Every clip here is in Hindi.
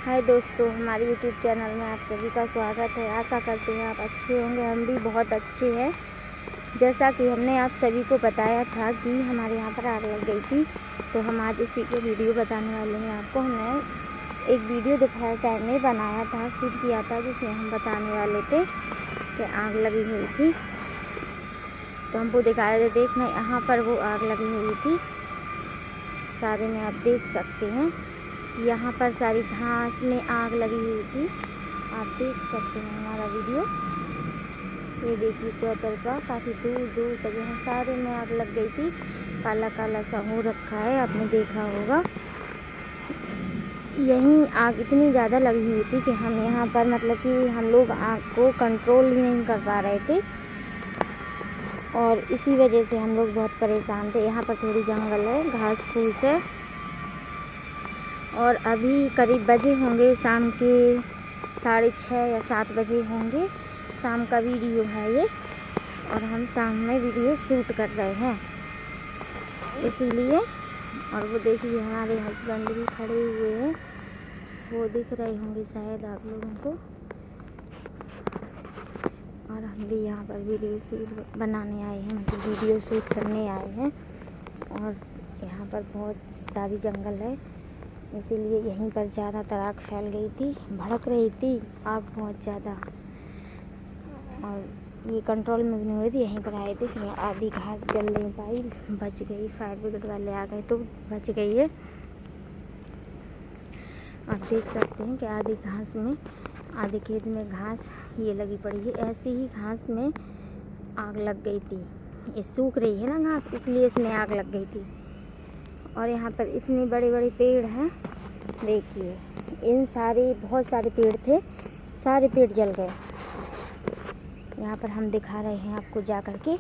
हाय दोस्तों, हमारे यूट्यूब चैनल में आप सभी का स्वागत है। आशा करते हैं आप अच्छे होंगे। हम भी बहुत अच्छे हैं। जैसा कि हमने आप सभी को बताया था कि हमारे यहाँ पर आग लग गई थी, तो हम आज इसी के वीडियो बताने वाले हैं आपको। हमने एक वीडियो दोपहर टाइम में बनाया था, शूट किया था, जिसमें हम बताने वाले थे कि आग लगी हुई थी। तो हमको दिखा रहे थे, देखना यहाँ पर वो आग लगी हुई थी। सारे में आप देख सकते हैं, यहाँ पर सारी घास में आग लगी हुई थी। आप देख सकते हैं हमारा वीडियो। ये देखिए चौतरफा काफ़ी दूर दूर तक यहाँ सारे में आग लग गई थी। काला काला सा हो रखा है, आपने देखा होगा। यहीं आग इतनी ज़्यादा लगी हुई थी कि हम यहाँ पर मतलब कि हम लोग आग को कंट्रोल ही नहीं कर पा रहे थे, और इसी वजह से हम लोग बहुत परेशान थे। यहाँ पर थोड़ी जंगल है, घास फूस है, और अभी करीब बजे होंगे शाम के 6:30 या 7 बजे होंगे। शाम का वीडियो है ये, और हम शाम में वीडियो शूट कर रहे हैं इसीलिए। और वो देखिए हमारे हस्बैंड भी खड़े हुए हैं, वो दिख रहे होंगे शायद आप लोगों को। और हम भी यहाँ पर वीडियो शूट बनाने आए हैं, मतलब वीडियो शूट करने आए हैं। और यहाँ पर बहुत सारी जंगल है, इसीलिए यहीं पर ज़्यादातर आग फैल गई थी, भड़क रही थी आग बहुत ज़्यादा, और ये कंट्रोल में भी नहीं हो रही थी। यहीं पर आए थे, फिर आधी घास जल नहीं पाई, बच गई। फायर ब्रिगेड वाले आ गए तो बच गई है। आप देख सकते हैं कि आधी घास में, आधे खेत में घास ये लगी पड़ी है। ऐसी ही घास में आग लग गई थी। ये सूख रही है ना घास, इसलिए इसमें आग लग गई थी। और यहाँ पर इतने बड़े बड़े पेड़ हैं, देखिए इन सारे बहुत सारे पेड़ थे, सारे पेड़ जल गए। यहाँ पर हम दिखा रहे हैं आपको जा कर के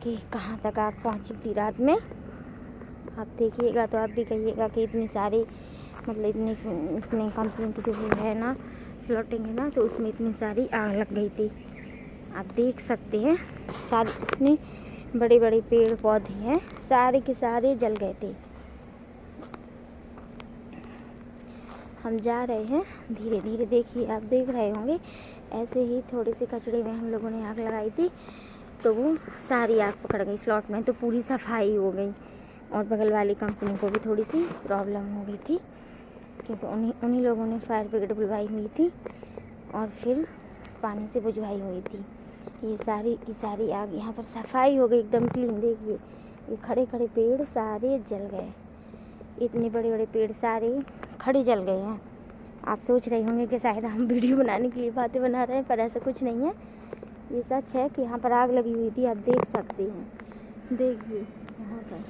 कि कहाँ तक आग पहुँची थी रात में। आप देखिएगा तो आप भी कहिएगा कि इतनी सारी मतलब इतनी इसमें कंपनी की जो है ना फ्लोटिंग है ना, तो उसमें इतनी सारी आग लग गई थी। आप देख सकते हैं सारे इतने बड़े बड़े पेड़ पौधे हैं, सारे के सारे जल गए थे। हम जा रहे हैं धीरे धीरे, देखिए आप देख रहे होंगे। ऐसे ही थोड़े से कचड़े में हम लोगों ने आग लगाई थी, तो वो सारी आग पकड़ गई फ्लॉट में, तो पूरी सफाई हो गई। और बगल वाली कंपनी को भी थोड़ी सी प्रॉब्लम हो गई थी, क्योंकि उन्हीं लोगों ने फायर ब्रिगेड बुलवाई हुई थी और फिर पानी से बुझवाई हुई थी। ये सारी आग यहाँ पर सफाई हो गई एकदम क्लीन। देखिए ये खड़े खड़े पेड़ सारे जल गए, इतने बड़े बड़े पेड़ सारे खड़े जल गए हैं। आप सोच रहे होंगे कि शायद हम वीडियो बनाने के लिए बातें बना रहे हैं, पर ऐसा कुछ नहीं है। ये सच है कि यहाँ पर आग लगी हुई थी, आप देख सकते हैं। देखिए यहाँ पर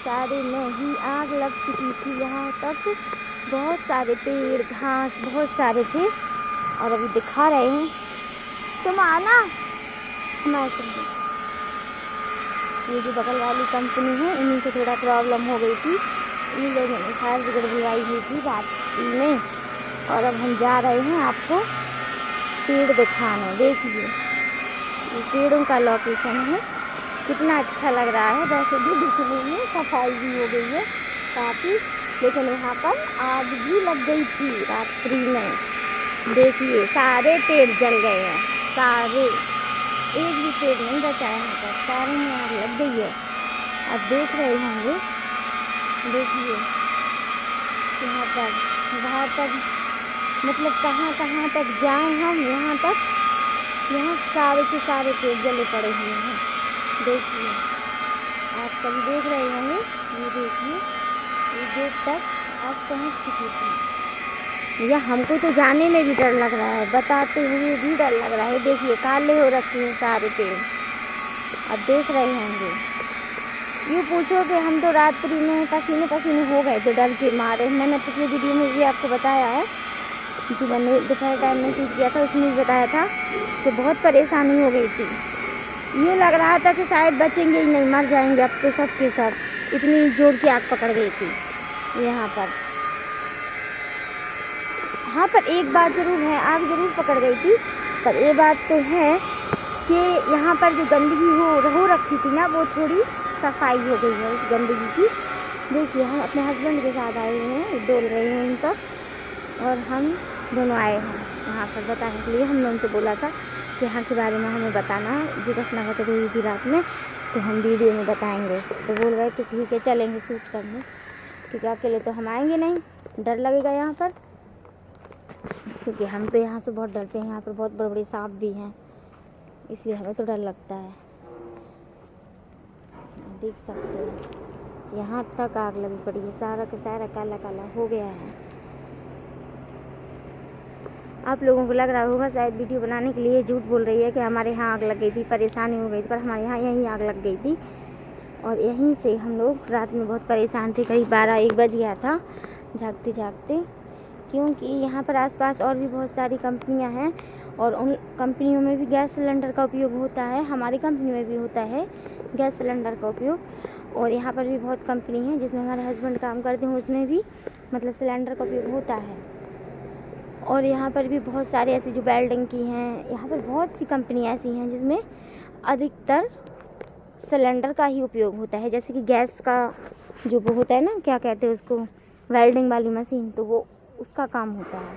सारे में ही आग लग चुकी थी। यहाँ तक बहुत सारे पेड़ घास बहुत सारे थे, और अभी दिखा रहे हैं। तुम आना हमारे। ये जो बगल वाली कंपनी है, इन्हीं को थोड़ा प्रॉब्लम हो गई थी। इन लोगों ने फायर ब्रिगेड बुलाई हुई थी रात में। और अब हम जा रहे हैं आपको पेड़ दिखाने। देखिए ये पेड़ों का लोकेशन है, कितना अच्छा लग रहा है। वैसे भी दिखने में सफाई भी हो गई है काफ़ी, लेकिन यहाँ पर आग भी लग गई थी रात्रि में। देखिए सारे पेड़ जल गए हैं, सारे, एक भी पेड़ नहीं बचा है यहाँ पर, सारे में आग लग गई है। आप देख रहे होंगे, देखिए यहाँ पर वहाँ तक, मतलब कहाँ कहाँ तक जाएं हम, यहाँ तक, यहाँ सारे के सारे पेड़ जले पड़े हुए हैं। देखिए आप सभी देख रहे होंगे, ये देखिए ये गेट तक आग पहुँच चुकी थी। या हमको तो जाने में भी डर लग रहा है, बताते हुए भी डर लग रहा है। देखिए काले हो रखे हैं सारे पेड़, आप देख रहे होंगे। यूँ पूछो कि हम तो रात्रि में पसीने पसीने हो गए थे डर के मारे। मैंने पिछले वीडियो में भी आपको बताया है, जो मैंने दोपहर टाइम में शूट किया था, उसमें भी बताया था कि बहुत परेशानी हो गई थी। यूँ लग रहा था कि शायद बचेंगे ही नहीं, मर जाएंगे अब तो सब के सब, इतनी जोर की आग पकड़ गई थी यहाँ पर। हाँ, पर एक बात ज़रूर है, आग ज़रूर पकड़ गई थी, पर ये बात तो है कि यहाँ पर जो गंदगी हो रखी थी ना, वो थोड़ी सफाई हो गई है उस गंदगी की। देखिए हम अपने हस्बैंड के साथ आए हुए हैं, डोल रहे हैं उन पर। और हम दोनों आए हैं वहाँ पर बताने के लिए। हमने उनसे बोला था कि यहाँ के बारे में हमें बताना, जो घटना घटित हुई थी रात में, तो हम वीडियो में बताएंगे। तो बोल रहे थे ठीक है चलेंगे शूट करने, क्योंकि अकेले तो हम आएंगे नहीं, डर लगेगा यहाँ पर, क्योंकि हम तो यहाँ से बहुत डरते हैं। यहाँ पर बहुत बड़े बड़े सांप भी हैं, इसलिए हमें तो डर लगता है। देख सकते हैं यहाँ तक आग लगी पड़ी है, सारा का सारा काला काला हो गया है। आप लोगों को लग रहा होगा शायद वीडियो बनाने के लिए झूठ बोल रही है कि हमारे यहाँ आग लग गई थी, परेशानी हो गई थी, पर हमारे यहाँ यहीं आग लग गई थी। और यहीं से हम लोग रात में बहुत परेशान थे, करीब 12-1 बज गया था जागते जागते, क्योंकि यहाँ पर आसपास और भी बहुत सारी कंपनियाँ हैं और उन कंपनियों में भी गैस सिलेंडर का उपयोग होता है। हमारी कंपनी में भी होता है गैस सिलेंडर का उपयोग, और यहाँ पर भी बहुत कंपनी है जिसमें हमारे हस्बैंड काम करते हैं, उसमें भी मतलब सिलेंडर का उपयोग होता है। और यहाँ पर भी बहुत सारे ऐसी जो वेल्डिंग की हैं, यहाँ पर बहुत सी कंपनियाँ ऐसी हैं जिसमें अधिकतर सिलेंडर का ही उपयोग होता है। जैसे कि गैस का जो वो होता है ना, क्या कहते हैं उसको, वेल्डिंग वाली मशीन, तो वो उसका काम होता है,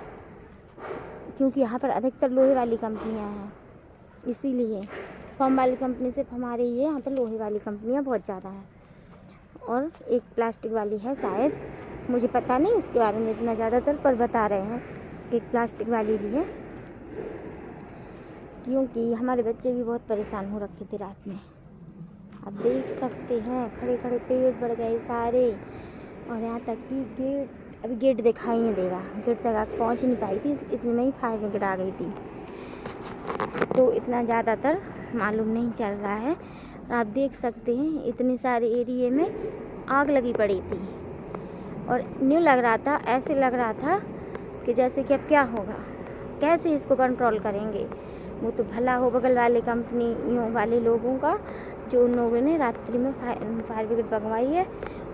क्योंकि यहाँ पर अधिकतर लोहे वाली कंपनियाँ हैं। इसीलिए फॉर्म वाली कंपनी सिर्फ हमारे ही है, यहाँ पर लोहे वाली कंपनियाँ बहुत ज़्यादा हैं। और एक प्लास्टिक वाली है शायद, मुझे पता नहीं उसके बारे में इतना ज़्यादातर, पर बता रहे हैं कि एक प्लास्टिक वाली भी है, क्योंकि हमारे बच्चे भी बहुत परेशान हो रखे थे रात में। आप देख सकते हैं खड़े खड़े पेड़ बढ़ गए सारे, और यहाँ तक कि गेट, अभी गेट दिखाई नहीं दे रहा, गेट तक आग पहुँच नहीं पाई थी, इतने में ही फायर ब्रिगेड आ गई थी। तो इतना ज़्यादातर मालूम नहीं चल रहा है। आप देख सकते हैं इतने सारे एरिए में आग लगी पड़ी थी, और न्यू लग रहा था, ऐसे लग रहा था कि जैसे कि अब क्या होगा, कैसे इसको कंट्रोल करेंगे। वो तो भला हो बगल वाले कंपनियों वाले लोगों का, जो उन लोगों ने रात्रि में फायर ब्रिगेड मंगवाई है,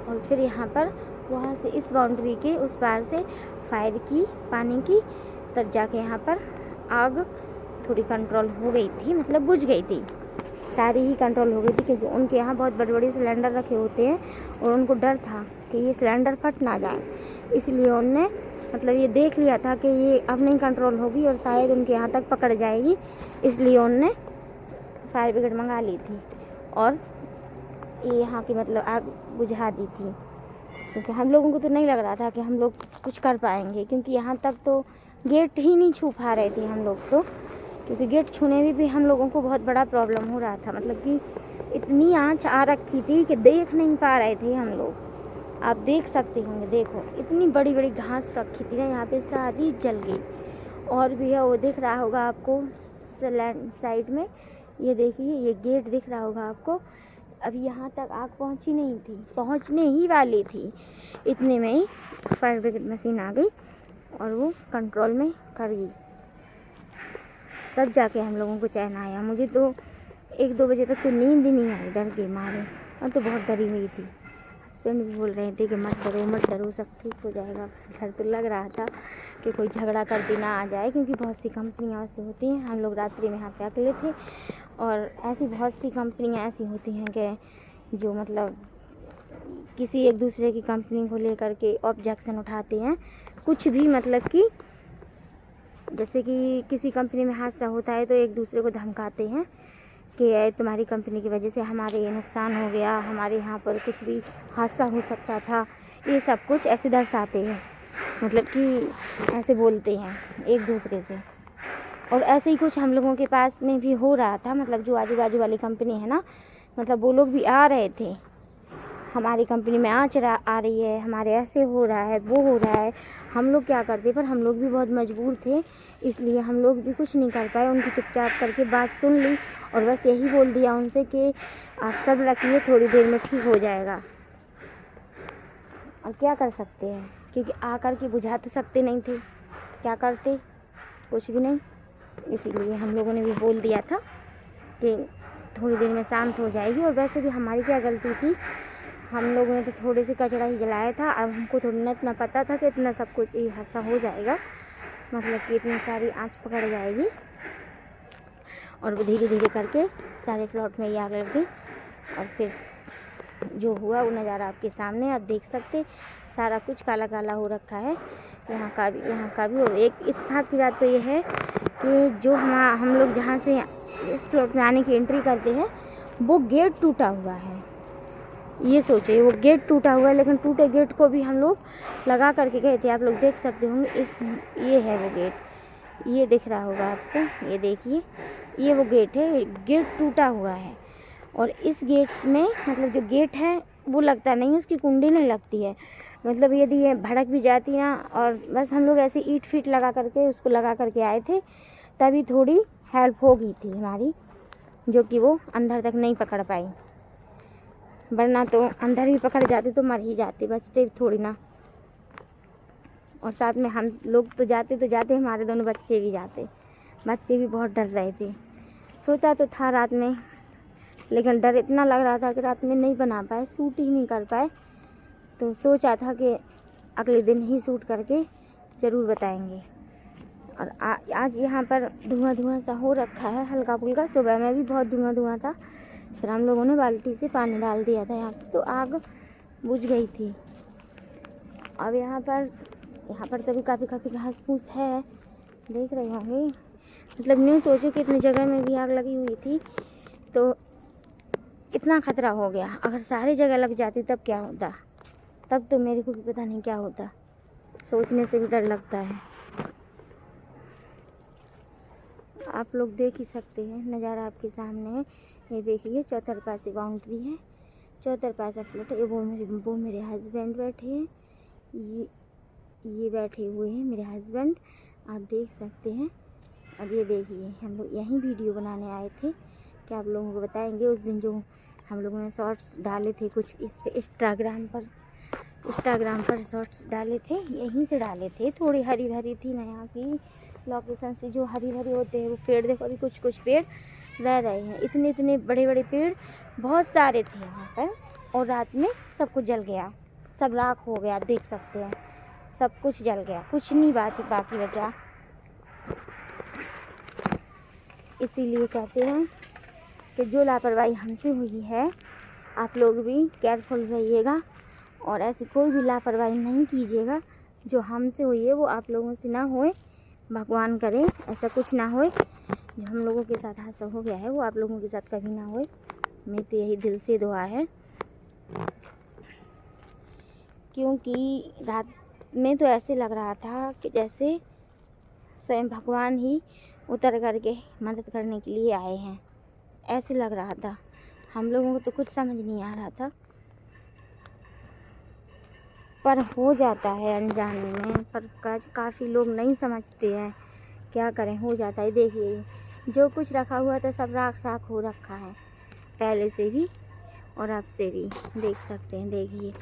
और फिर यहाँ पर वहाँ से इस बाउंड्री के उस पार से फायर की, पानी की, तब जाके यहाँ पर आग थोड़ी कंट्रोल हो गई थी, मतलब बुझ गई थी, सारी ही कंट्रोल हो गई थी, क्योंकि उनके यहाँ बहुत बड़े बड़े सिलेंडर रखे होते हैं और उनको डर था कि ये सिलेंडर फट ना जाए, इसलिए उनने मतलब ये देख लिया था कि ये अब नहीं कंट्रोल होगी और शायद उनके यहाँ तक पकड़ जाएगी, इसलिए उनने फायर ब्रिगेड मंगा ली थी और ये यहाँ की मतलब आग बुझा दी थी। क्योंकि हम लोगों को तो नहीं लग रहा था कि हम लोग कुछ कर पाएंगे, क्योंकि यहाँ तक तो गेट ही नहीं छू पा रहे थे हम लोग तो, क्योंकि गेट छूने में भी हम लोगों को बहुत बड़ा प्रॉब्लम हो रहा था, मतलब कि इतनी आंच आ रखी थी कि देख नहीं पा रहे थे हम लोग। आप देख सकते होंगे, देखो इतनी बड़ी बड़ी घास रखी थी ना यहाँ पे, सारी जल गई। और भी है, वो दिख रहा होगा आपको साइड में, ये देखिए ये गेट दिख रहा होगा आपको। अभी यहाँ तक आग पहुँची नहीं थी, पहुँचने ही वाली थी, इतने में ही फायर ब्रिगेड मशीन आ गई और वो कंट्रोल में कर गई। तब जाके हम लोगों को चैन आया। मुझे तो 1-2 बजे तक तो नींद ही नहीं आई डर के मारे, और तो बहुत डरी हुई थी। हस्बैंड भी बोल रहे थे कि मत डरो सब ठीक हो जाएगा। डर तो लग रहा था कि कोई झगड़ा करती ना आ जाए, क्योंकि बहुत सी कंपनियाँ ऐसी होती हैं। हम लोग रात्रि में यहाँ पे अकेले थे, और ऐसी बहुत सी कंपनियाँ ऐसी होती हैं कि जो मतलब किसी एक दूसरे की कंपनी को लेकर के ऑब्जेक्शन उठाते हैं, कुछ भी, मतलब कि जैसे कि किसी कंपनी में हादसा होता है तो एक दूसरे को धमकाते हैं कि तुम्हारी कंपनी की वजह से हमारे ये नुकसान हो गया, हमारे यहाँ पर कुछ भी हादसा हो सकता था, ये सब कुछ ऐसे दर्शाते हैं, मतलब कि ऐसे बोलते हैं एक दूसरे से। और ऐसे ही कुछ हम लोगों के पास में भी हो रहा था, मतलब जो आजू बाजू वाली कंपनी है ना, मतलब वो लोग भी आ रहे थे, हमारी कंपनी में आँच आ रही है, हमारे ऐसे हो रहा है, वो हो रहा है। हम लोग क्या करते, पर हम लोग भी बहुत मजबूर थे, इसलिए हम लोग भी कुछ नहीं कर पाए। उनकी चुपचाप करके बात सुन ली और बस यही बोल दिया उनसे कि आप सब रखिए, थोड़ी देर में ठीक हो जाएगा। और क्या कर सकते हैं, क्योंकि आकर के बुझा तो सकते नहीं थे, क्या करते, कुछ भी नहीं। इसीलिए हम लोगों ने भी बोल दिया था कि थोड़ी देर में शांत हो जाएगी। और वैसे भी हमारी क्या गलती थी, हम लोगों ने तो थोड़े से कचरा ही जलाया था, अब हमको थोड़ी ना इतना पता था कि इतना सब कुछ ये हादसा हो जाएगा, मतलब कि इतनी सारी आँच पकड़ जाएगी। और वो धीरे धीरे करके सारे प्लॉट में ये आग लग गई, और फिर जो हुआ वो नज़ारा आपके सामने आप देख सकते, सारा कुछ काला काला हो रखा है। यहाँ का भी। और एक इत्तेफाक की बात तो ये है कि जो हम लोग जहाँ से इस प्लॉट में आने की एंट्री करते हैं वो गेट टूटा हुआ है। ये सोचिए, वो गेट टूटा हुआ है, लेकिन टूटे गेट को भी हम लोग लगा करके गए थे। आप लोग देख सकते होंगे, ये है वो गेट, ये दिख रहा होगा आपको, ये देखिए, ये वो गेट है। गेट टूटा हुआ है और इस गेट में मतलब जो गेट है वो लगता नहीं, उसकी कुंडी नहीं लगती है। मतलब यदि ये भड़क भी जाती ना, और बस हम लोग ऐसे ईंट फीट लगा करके उसको लगा करके आए थे, तभी थोड़ी हेल्प हो गई थी हमारी, जो कि वो अंदर तक नहीं पकड़ पाई, वरना तो अंदर भी पकड़ जाते तो मर ही जाते, बचते थोड़ी ना। और साथ में हम लोग तो जाते हमारे दोनों बच्चे भी जाते। बच्चे भी बहुत डर रहे थे। सोचा तो था रात में, लेकिन डर इतना लग रहा था कि रात में नहीं बना पाए, शूट ही नहीं कर पाए। तो सोचा था कि अगले दिन ही शूट करके ज़रूर बताएंगे। और आज यहाँ पर धुआं सा हो रखा है हल्का फुल्का। सुबह में भी बहुत धुआं था, फिर हम लोगों ने बाल्टी से पानी डाल दिया था यहाँ पर, तो आग बुझ गई थी। अब यहाँ पर तभी काफ़ी घास फूस है, देख रहे होंगे। मतलब न्यू सोचो कि इतनी जगह में भी आग लगी हुई थी, तो इतना खतरा हो गया। अगर सारी जगह लग जाती तब क्या होता, तब तो मेरे को भी पता नहीं क्या होता। सोचने से भी डर लगता है। आप लोग देख ही सकते हैं, नज़ारा आपके सामने है। ये देखिए, चौतरफा से बाउंड्री है, चौतरफा सा फ्लैट है। वो मेरे हस्बैंड बैठे हैं, ये बैठे हुए हैं मेरे हस्बैंड, आप देख सकते हैं। अब ये देखिए, हम लोग यहीं वीडियो बनाने आए थे कि आप लोगों को बताएंगे। उस दिन जो हम लोगों ने शॉर्ट्स डाले थे कुछ इस पे इंस्टाग्राम पर शॉर्ट्स डाले थे, यहीं से डाले थे। थोड़ी हरी भरी थी ना यहाँ की लोकेशन से, जो हरी भरी होते हैं वो पेड़। देखो अभी कुछ पेड़ रह रहे हैं, इतने बड़े पेड़ बहुत सारे थे यहाँ पर। और रात में सब कुछ जल गया, सब राख हो गया, देख सकते हैं, सब कुछ जल गया, कुछ नहीं बाकी बचा। इसीलिए कहते हैं कि जो लापरवाही हमसे हुई है, आप लोग भी केयरफुल रहिएगा और ऐसी कोई भी लापरवाही नहीं कीजिएगा। जो हमसे हुई है वो आप लोगों से ना होए, भगवान करे ऐसा कुछ ना होए। जो हम लोगों के साथ हादसा हो गया है वो आप लोगों के साथ कभी ना होए, मेरी तो यही दिल से दुआ है। क्योंकि रात में तो ऐसे लग रहा था कि जैसे स्वयं भगवान ही उतर करके मदद करने के लिए आए हैं, ऐसे लग रहा था। हम लोगों को तो कुछ समझ नहीं आ रहा था, पर हो जाता है अनजाने में। पर काफ़ी लोग नहीं समझते हैं, क्या करें, हो जाता है। देखिए, जो कुछ रखा हुआ था सब राख हो रखा है, पहले से भी और अब से भी, देख सकते हैं। देखिए